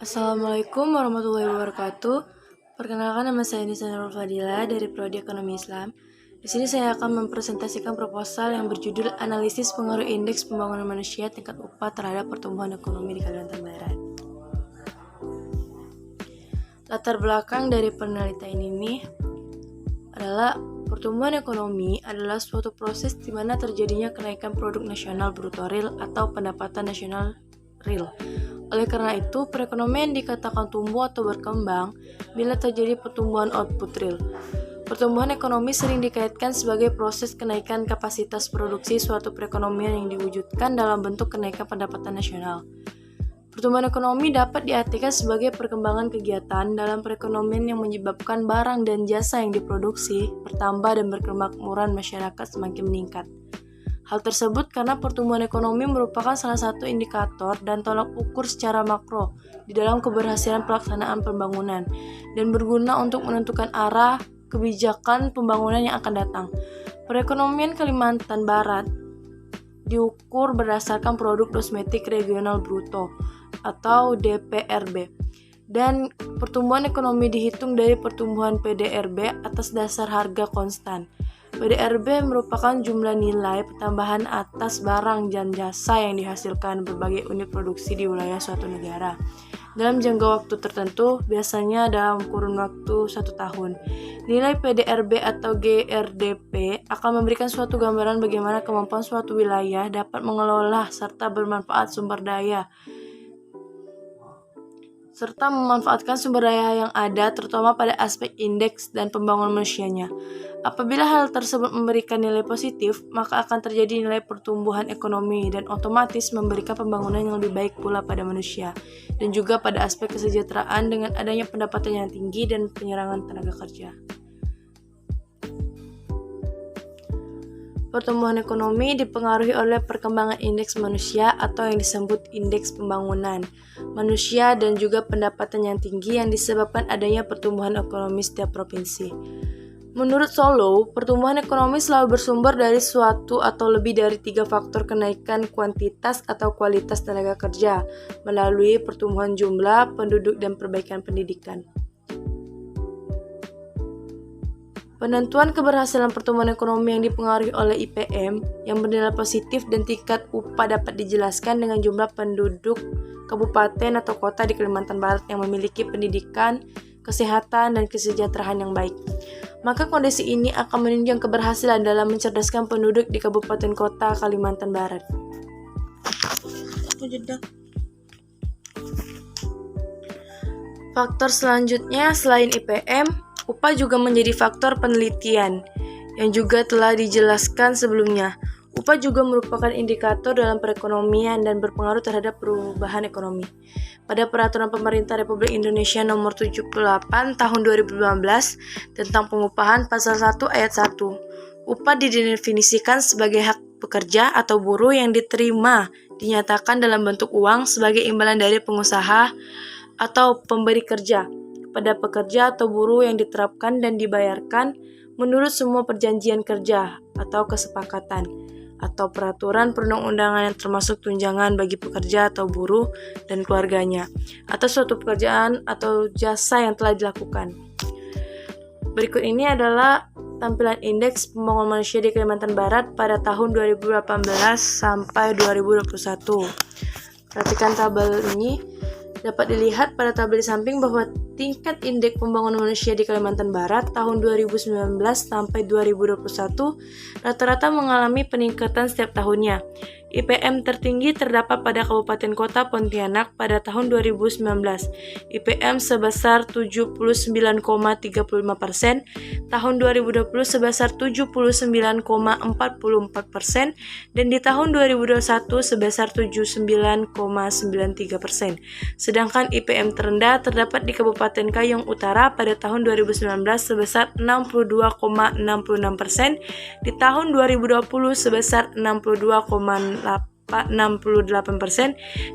Assalamualaikum warahmatullahi wabarakatuh. Perkenalkan, nama saya Nisa Nurul Fadila dari Prodi Ekonomi Islam. Di sini saya akan mempresentasikan proposal yang berjudul Analisis Pengaruh Indeks Pembangunan Manusia Tingkat Upah Terhadap Pertumbuhan Ekonomi di Kalimantan Barat. Latar belakang dari penelitian ini adalah pertumbuhan ekonomi adalah suatu proses di mana terjadinya kenaikan produk nasional bruto real atau pendapatan nasional real. Oleh karena itu, perekonomian dikatakan tumbuh atau berkembang bila terjadi pertumbuhan output real. Pertumbuhan ekonomi sering dikaitkan sebagai proses kenaikan kapasitas produksi suatu perekonomian yang diwujudkan dalam bentuk kenaikan pendapatan nasional. Pertumbuhan ekonomi dapat diartikan sebagai perkembangan kegiatan dalam perekonomian yang menyebabkan barang dan jasa yang diproduksi bertambah dan berkemakmuran masyarakat semakin meningkat. Hal tersebut karena pertumbuhan ekonomi merupakan salah satu indikator dan tolak ukur secara makro di dalam keberhasilan pelaksanaan pembangunan dan berguna untuk menentukan arah kebijakan pembangunan yang akan datang. Perekonomian Kalimantan Barat diukur berdasarkan produk domestik regional bruto atau DPRB, dan pertumbuhan ekonomi dihitung dari pertumbuhan PDRB atas dasar harga konstan. PDRB merupakan jumlah nilai tambahan atas barang dan jasa yang dihasilkan berbagai unit produksi di wilayah suatu negara dalam jangka waktu tertentu, biasanya dalam kurun waktu 1 tahun. Nilai PDRB atau GRDP akan memberikan suatu gambaran bagaimana kemampuan suatu wilayah dapat mengelola serta memanfaatkan sumber daya yang ada, terutama pada aspek indeks dan pembangunan manusianya. Apabila hal tersebut memberikan nilai positif, maka akan terjadi nilai pertumbuhan ekonomi dan otomatis memberikan pembangunan yang lebih baik pula pada manusia dan juga pada aspek kesejahteraan dengan adanya pendapatan yang tinggi dan penyerangan tenaga kerja. Pertumbuhan ekonomi dipengaruhi oleh perkembangan indeks manusia atau yang disebut indeks pembangunan manusia dan juga pendapatan yang tinggi yang disebabkan adanya pertumbuhan ekonomi setiap provinsi. Menurut Solow, pertumbuhan ekonomi selalu bersumber dari suatu atau lebih dari 3 faktor kenaikan kuantitas atau kualitas tenaga kerja melalui pertumbuhan jumlah penduduk dan perbaikan pendidikan. Penentuan keberhasilan pertumbuhan ekonomi yang dipengaruhi oleh IPM yang bernilai positif dan tingkat upah dapat dijelaskan dengan jumlah penduduk kabupaten atau kota di Kalimantan Barat yang memiliki pendidikan, kesehatan, dan kesejahteraan yang baik. Maka kondisi ini akan menunjang keberhasilan dalam mencerdaskan penduduk di kabupaten kota Kalimantan Barat. Faktor selanjutnya selain IPM, upah juga menjadi faktor penelitian yang juga telah dijelaskan sebelumnya. Upah juga merupakan indikator dalam perekonomian dan berpengaruh terhadap perubahan ekonomi. Pada Peraturan Pemerintah Republik Indonesia Nomor 78 Tahun 2015 tentang Pengupahan Pasal 1 Ayat 1, upah didefinisikan sebagai hak pekerja atau buruh yang diterima dinyatakan dalam bentuk uang sebagai imbalan dari pengusaha atau pemberi kerja pada pekerja atau buruh yang diterapkan dan dibayarkan menurut semua perjanjian kerja atau kesepakatan atau peraturan perundang-undangan yang termasuk tunjangan bagi pekerja atau buruh dan keluarganya atas suatu pekerjaan atau jasa yang telah dilakukan. Berikut ini adalah tampilan indeks pembangunan manusia di Kalimantan Barat pada tahun 2018 sampai 2021. Perhatikan tabel ini. Dapat dilihat pada tabel di samping bahwa tingkat indeks pembangunan manusia di Kalimantan Barat tahun 2019 sampai 2021 rata-rata mengalami peningkatan setiap tahunnya. IPM tertinggi terdapat pada Kabupaten Kota Pontianak pada tahun 2019. IPM sebesar 79,35%, tahun 2020 sebesar 79,44%, dan di tahun 2021 sebesar 79,93%. Sedangkan IPM terendah terdapat di Kabupaten Kayong Utara pada tahun 2019 sebesar 62,66%, di tahun 2020 sebesar 62,68%,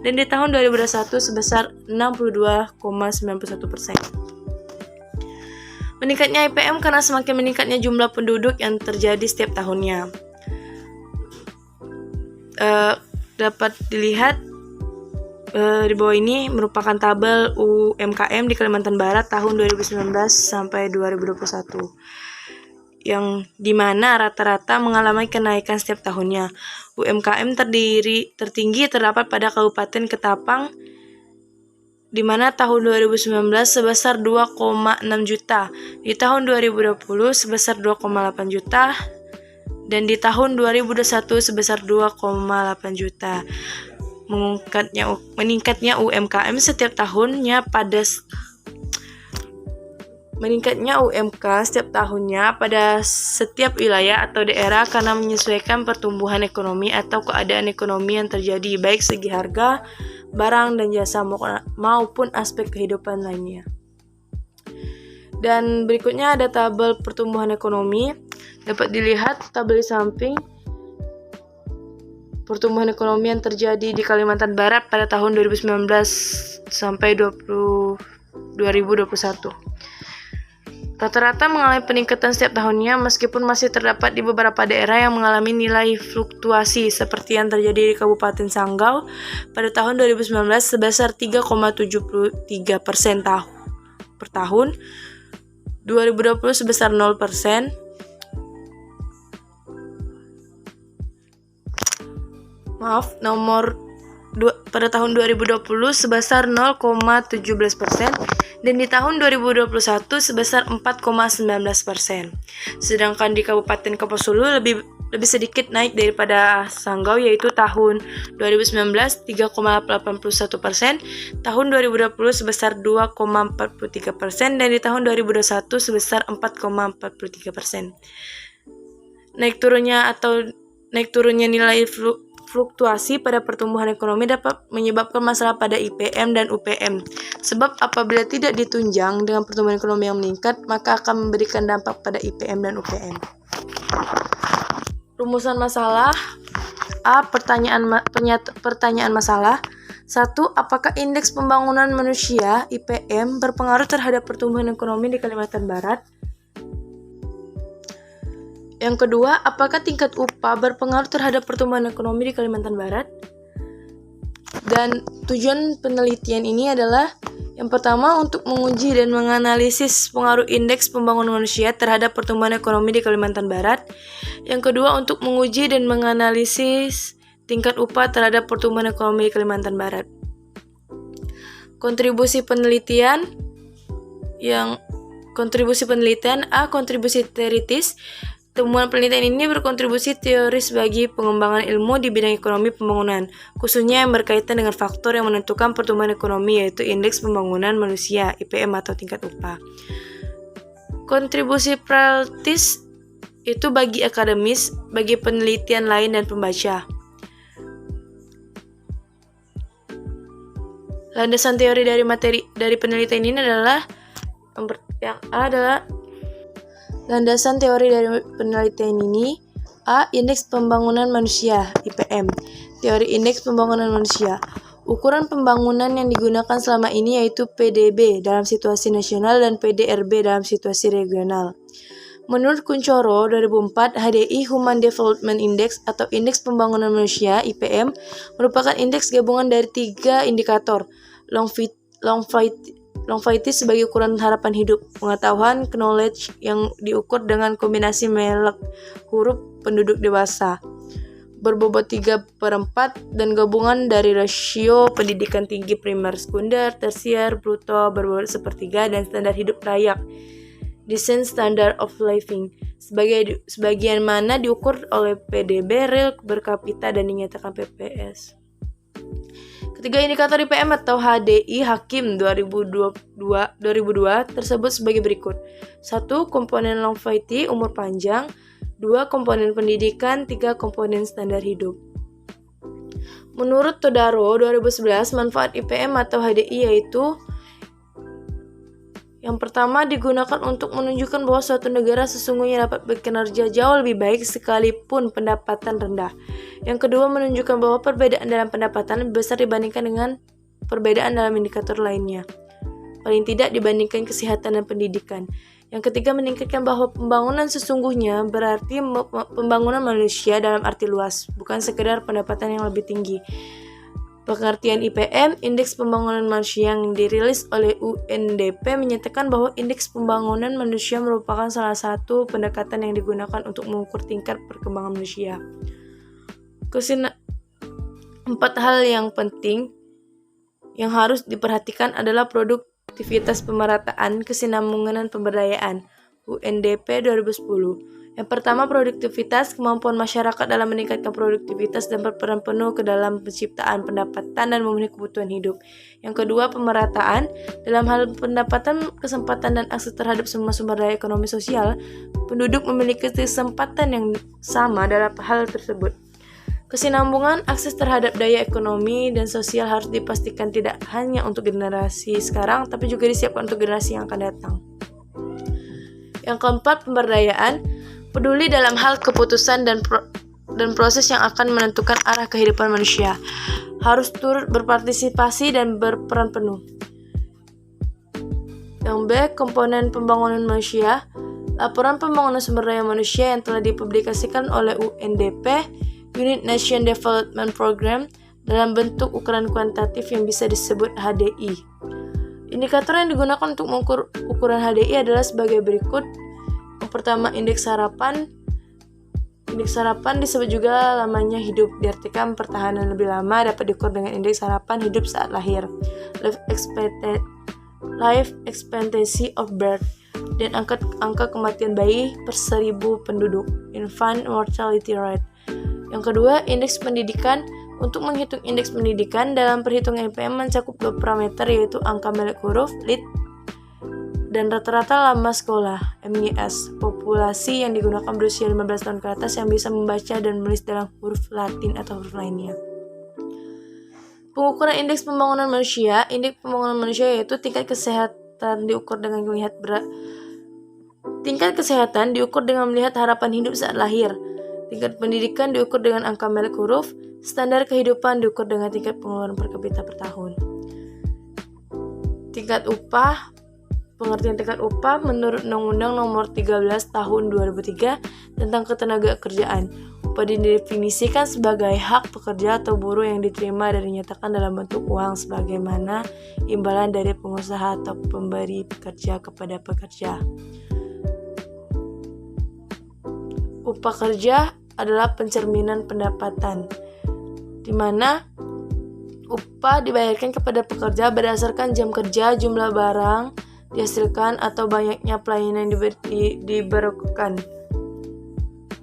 dan di tahun 2021 sebesar 62,91%. Meningkatnya IPM karena semakin meningkatnya jumlah penduduk yang terjadi setiap tahunnya. Dapat dilihat Di bawah ini merupakan tabel UMKM di Kalimantan Barat tahun 2019 sampai 2021. Yang dimana rata-rata mengalami kenaikan setiap tahunnya. UMKM tertinggi terdapat pada Kabupaten Ketapang, di mana tahun 2019 sebesar 2,6 juta, di tahun 2020 sebesar 2,8 juta, dan di tahun 2021 sebesar 2,8 juta. Meningkatnya UMKM setiap tahunnya pada setiap wilayah atau daerah karena menyesuaikan pertumbuhan ekonomi atau keadaan ekonomi yang terjadi, baik segi harga, barang dan jasa maupun aspek kehidupan lainnya. Dan berikutnya ada tabel pertumbuhan ekonomi. Dapat dilihat tabel di samping pertumbuhan ekonomi yang terjadi di Kalimantan Barat pada tahun 2019 sampai 2021. Rata-rata mengalami peningkatan setiap tahunnya, meskipun masih terdapat di beberapa daerah yang mengalami nilai fluktuasi seperti yang terjadi di Kabupaten Sanggau pada tahun 2019 sebesar 3,73% per tahun, 2020 sebesar 0%, pada tahun 2020 sebesar 0,17%, dan di tahun 2021 sebesar 4,19%. Sedangkan di Kabupaten Kapuas Hulu lebih sedikit naik daripada Sanggau, yaitu tahun 2019 3,81%, tahun 2020 sebesar 2,43%, dan di tahun 2021 sebesar 4,43%. Naik turunnya nilai fluktuasi pada pertumbuhan ekonomi dapat menyebabkan masalah pada IPM dan UPM. Sebab apabila tidak ditunjang dengan pertumbuhan ekonomi yang meningkat, maka akan memberikan dampak pada IPM dan UPM. Rumusan masalah. A. Pertanyaan masalah. 1. Apakah indeks pembangunan manusia (IPM) berpengaruh terhadap pertumbuhan ekonomi di Kalimantan Barat? Yang kedua, apakah tingkat upah berpengaruh terhadap pertumbuhan ekonomi di Kalimantan Barat? Dan tujuan penelitian ini adalah yang pertama untuk menguji dan menganalisis pengaruh indeks pembangunan manusia terhadap pertumbuhan ekonomi di Kalimantan Barat. Yang kedua, untuk menguji dan menganalisis tingkat upah terhadap pertumbuhan ekonomi di Kalimantan Barat. Kontribusi penelitian A. Kontribusi teoritis. Temuan penelitian ini berkontribusi teoris bagi pengembangan ilmu di bidang ekonomi pembangunan, khususnya yang berkaitan dengan faktor yang menentukan pertumbuhan ekonomi, yaitu indeks pembangunan manusia (IPM) atau tingkat upah. Kontribusi praktis itu bagi akademis, bagi penelitian lain dan pembaca. Landasan teori dari penelitian ini adalah yang A adalah landasan teori dari penelitian ini. A. Indeks pembangunan manusia (IPM). Teori indeks pembangunan manusia. Ukuran pembangunan yang digunakan selama ini yaitu PDB dalam situasi nasional dan PDRB dalam situasi regional. Menurut Kuncoro 2004, HDI (Human Development Index) atau Indeks Pembangunan Manusia (IPM) merupakan indeks gabungan dari 3 indikator: longevity sebagai ukuran harapan hidup, pengetahuan knowledge yang diukur dengan kombinasi merek huruf penduduk dewasa berbobot 3/4 dan gabungan dari rasio pendidikan tinggi primer, sekunder, tersier, bruto berbobot 1/3 dan standar hidup layak decent standard of living sebagian mana diukur oleh PDB real berkapita dan dinyatakan PPS. Ketiga indikator IPM atau HDI Hakim 2002 tersebut sebagai berikut. 1. Komponen longevity umur panjang. 2. Komponen pendidikan. 3. Komponen standar hidup. Menurut Todaro 2011, manfaat IPM atau HDI yaitu: yang pertama, digunakan untuk menunjukkan bahwa suatu negara sesungguhnya dapat bekinerja jauh lebih baik sekalipun pendapatan rendah. Yang kedua, menunjukkan bahwa perbedaan dalam pendapatan lebih besar dibandingkan dengan perbedaan dalam indikator lainnya, paling tidak dibandingkan kesehatan dan pendidikan. Yang ketiga, meningkatkan bahwa pembangunan sesungguhnya berarti pembangunan manusia dalam arti luas, bukan sekedar pendapatan yang lebih tinggi. Pengertian IPM, Indeks Pembangunan Manusia yang dirilis oleh UNDP menyatakan bahwa Indeks Pembangunan Manusia merupakan salah satu pendekatan yang digunakan untuk mengukur tingkat perkembangan manusia. 4 hal yang penting yang harus diperhatikan adalah produktivitas, pemerataan, kesinambungan, dan pemberdayaan. UNDP 2010. Yang pertama, produktivitas, kemampuan masyarakat dalam meningkatkan produktivitas dan berperan penuh ke dalam penciptaan pendapatan dan memenuhi kebutuhan hidup. Yang kedua, pemerataan, dalam hal pendapatan, kesempatan, dan akses terhadap semua sumber daya ekonomi sosial, penduduk memiliki kesempatan yang sama dalam hal tersebut. Kesinambungan, akses terhadap daya ekonomi dan sosial harus dipastikan tidak hanya untuk generasi sekarang, tapi juga disiapkan untuk generasi yang akan datang. Yang keempat, pemberdayaan, peduli dalam hal keputusan dan proses yang akan menentukan arah kehidupan manusia, harus turut berpartisipasi dan berperan penuh. Yang B, komponen pembangunan manusia, laporan pembangunan sumber daya manusia yang telah dipublikasikan oleh UNDP, Unit Nation Development Program, dalam bentuk ukuran kuantitatif yang bisa disebut HDI. Indikator yang digunakan untuk mengukur ukuran HDI adalah sebagai berikut. Yang pertama, indeks harapan. Indeks harapan disebut juga lamanya hidup, diartikan pertahanan lebih lama dapat diukur dengan indeks harapan hidup saat lahir, life expectancy of birth, dan angka kematian bayi per 1000 penduduk, infant mortality rate. Yang kedua, indeks pendidikan. Untuk menghitung indeks pendidikan dalam perhitungan IPM mencakup 2 parameter, yaitu angka melek huruf (LIT) dan rata-rata lama sekolah (MYS). Populasi yang digunakan berusia 15 tahun ke atas yang bisa membaca dan menulis dalam huruf Latin atau huruf lainnya. Pengukuran indeks pembangunan manusia. Indeks pembangunan manusia yaitu tingkat kesehatan diukur dengan melihat harapan hidup saat lahir. Tingkat pendidikan diukur dengan angka melek huruf. Standar kehidupan diukur dengan tingkat pengeluaran per kapita per tahun. Tingkat upah. Pengertian tingkat upah menurut Undang-Undang Nomor 13 Tahun 2003 tentang Ketenagakerjaan. Upah didefinisikan sebagai hak pekerja atau buruh yang diterima dan dinyatakan dalam bentuk uang sebagaimana imbalan dari pengusaha atau pemberi pekerja kepada pekerja. Upah kerja adalah pencerminan pendapatan, di mana upah dibayarkan kepada pekerja berdasarkan jam kerja, jumlah barang dihasilkan, atau banyaknya pelayanan yang diberikan.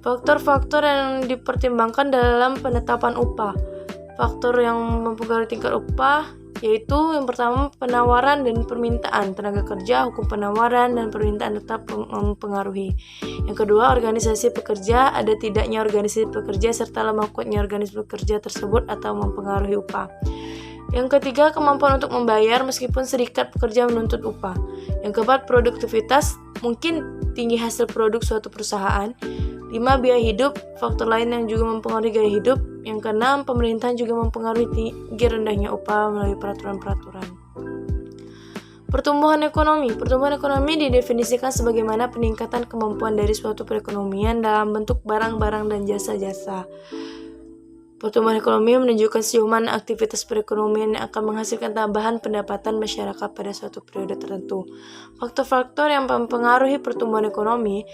Faktor-faktor yang dipertimbangkan dalam penetapan upah. Faktor yang mempengaruhi tingkat upah yaitu yang pertama, penawaran dan permintaan tenaga kerja. Hukum penawaran dan permintaan tetap mempengaruhi. Yang kedua, organisasi pekerja. Ada tidaknya organisasi pekerja serta lemah kuatnya organisasi pekerja tersebut atau mempengaruhi upah. Yang ketiga, kemampuan untuk membayar meskipun serikat pekerja menuntut upah. Yang keempat, produktivitas. Mungkin tinggi hasil produk suatu perusahaan. 5. Biaya hidup, faktor lain yang juga mempengaruhi gaya hidup. Yang keenam, pemerintahan juga mempengaruhi tinggi rendahnya upah melalui peraturan-peraturan. Pertumbuhan ekonomi. Pertumbuhan ekonomi didefinisikan sebagaimana peningkatan kemampuan dari suatu perekonomian dalam bentuk barang-barang dan jasa-jasa. Pertumbuhan ekonomi menunjukkan sejauh mana aktivitas perekonomian yang akan menghasilkan tambahan pendapatan masyarakat pada suatu periode tertentu. Faktor-faktor yang mempengaruhi pertumbuhan ekonomi,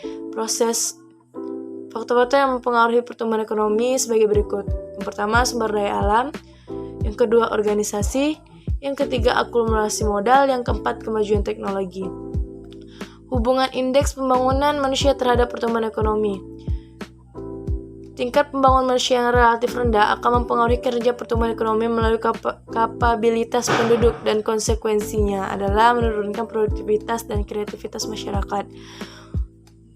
Faktor-faktor yang mempengaruhi pertumbuhan ekonomi sebagai berikut. Yang pertama, sumber daya alam. Yang kedua, organisasi. Yang ketiga, akumulasi modal. Yang keempat, kemajuan teknologi. Hubungan indeks pembangunan manusia terhadap pertumbuhan ekonomi. Tingkat pembangunan manusia yang relatif rendah akan mempengaruhi kinerja pertumbuhan ekonomi melalui kapabilitas penduduk, dan konsekuensinya adalah menurunkan produktivitas dan kreativitas masyarakat.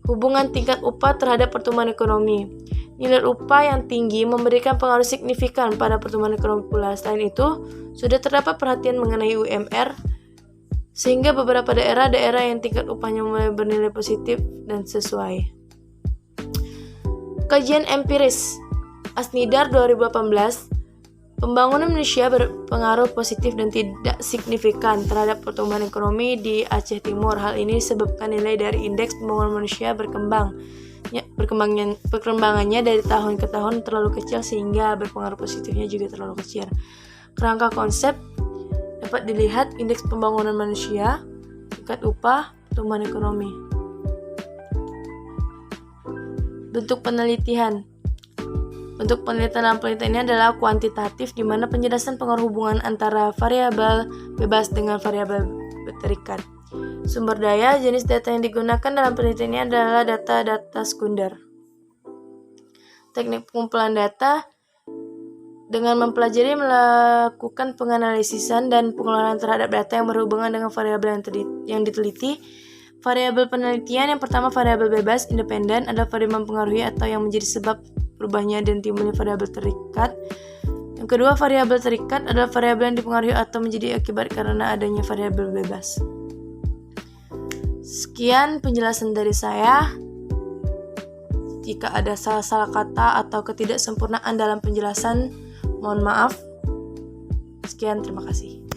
Hubungan tingkat upah terhadap pertumbuhan ekonomi. Nilai upah yang tinggi memberikan pengaruh signifikan pada pertumbuhan ekonomi pula. Selain itu, sudah terdapat perhatian mengenai UMR, sehingga beberapa daerah yang tingkat upahnya mulai bernilai positif dan sesuai. Kajian empiris Asnidar 2018, pembangunan Indonesia berpengaruh positif dan tidak signifikan terhadap pertumbuhan ekonomi di Aceh Timur. Hal ini disebabkan nilai dari indeks pembangunan manusia perkembangannya dari tahun ke tahun terlalu kecil sehingga berpengaruh positifnya juga terlalu kecil. Kerangka konsep dapat dilihat indeks pembangunan manusia, tingkat upah, pertumbuhan ekonomi. Bentuk penelitian. Bentuk penelitian dalam penelitian ini adalah kuantitatif, di mana penjelasan pengaruh hubungan antara variabel bebas dengan variabel terikat. Sumber daya, jenis data yang digunakan dalam penelitian ini adalah data-data sekunder. Teknik pengumpulan data dengan mempelajari, melakukan penganalisisan dan pengelolaan terhadap data yang berhubungan dengan variabel yang diteliti. Variabel penelitian yang pertama, variabel bebas independen, adalah variabel mempengaruhi atau yang menjadi sebab berubahnya dan timbulnya variabel terikat. Yang kedua, variabel terikat adalah variabel yang dipengaruhi atau menjadi akibat karena adanya variabel bebas. Sekian penjelasan dari saya. Jika ada salah-salah kata atau ketidaksempurnaan dalam penjelasan, mohon maaf. Sekian, terima kasih.